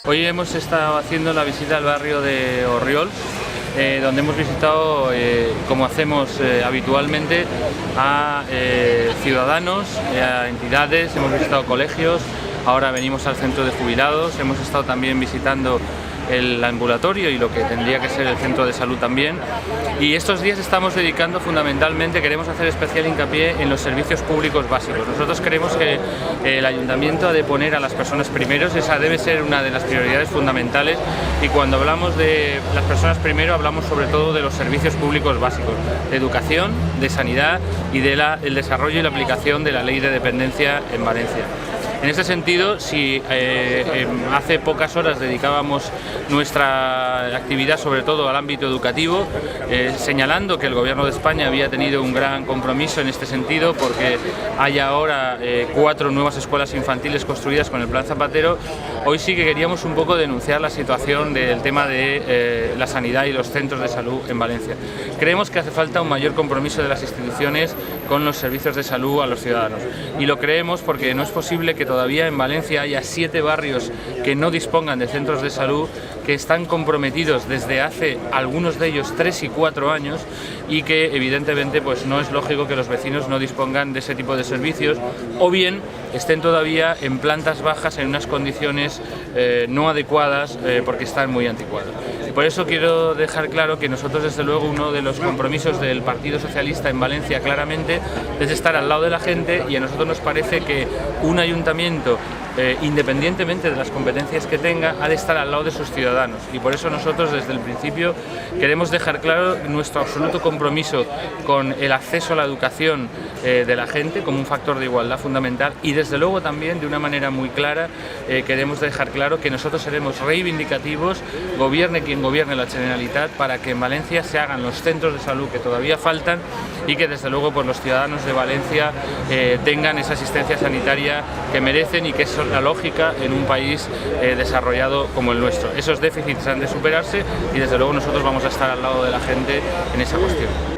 Hoy hemos estado haciendo la visita al barrio de Orriols, donde hemos visitado, como hacemos habitualmente, a ciudadanos, a entidades, hemos visitado colegios, ahora venimos al centro de jubilados, hemos estado también visitando el ambulatorio y lo que tendría que ser el centro de salud también, y estos días estamos dedicando fundamentalmente, queremos hacer especial hincapié en los servicios públicos básicos. Nosotros creemos que el ayuntamiento ha de poner a las personas primeros, esa debe ser una de las prioridades fundamentales, y cuando hablamos de las personas primero hablamos sobre todo de los servicios públicos básicos, de educación, de sanidad y del desarrollo y la aplicación de la ley de dependencia en Valencia. En ese sentido, si hace pocas horas dedicábamos nuestra actividad sobre todo al ámbito educativo, señalando que el Gobierno de España había tenido un gran compromiso en este sentido, porque hay ahora 4 nuevas escuelas infantiles construidas con el Plan Zapatero, hoy sí que queríamos un poco denunciar la situación del tema de la sanidad y los centros de salud en Valencia. Creemos que hace falta un mayor compromiso de las instituciones con los servicios de salud a los ciudadanos, y lo creemos porque no es posible que todavía en Valencia haya 7 barrios que no dispongan de centros de salud, que están comprometidos desde hace algunos de ellos 3 y 4 años, y que evidentemente pues no es lógico que los vecinos no dispongan de ese tipo de servicios, o bien estén todavía en plantas bajas en unas condiciones no adecuadas porque están muy anticuadas. Por eso quiero dejar claro que nosotros, desde luego, uno de los compromisos del Partido Socialista en Valencia claramente es estar al lado de la gente, y a nosotros nos parece que un ayuntamiento, independientemente de las competencias que tenga, ha de estar al lado de sus ciudadanos, y por eso nosotros desde el principio queremos dejar claro nuestro absoluto compromiso con el acceso a la educación de la gente como un factor de igualdad fundamental, y desde luego también de una manera muy clara queremos dejar claro que nosotros seremos reivindicativos, gobierne quien gobierne la Generalitat, para que en Valencia se hagan los centros de salud que todavía faltan, y que desde luego pues, los ciudadanos de Valencia tengan esa asistencia sanitaria que merecen y que es la lógica en un país desarrollado como el nuestro. Esos déficits han de superarse, y desde luego nosotros vamos a estar al lado de la gente en esa cuestión.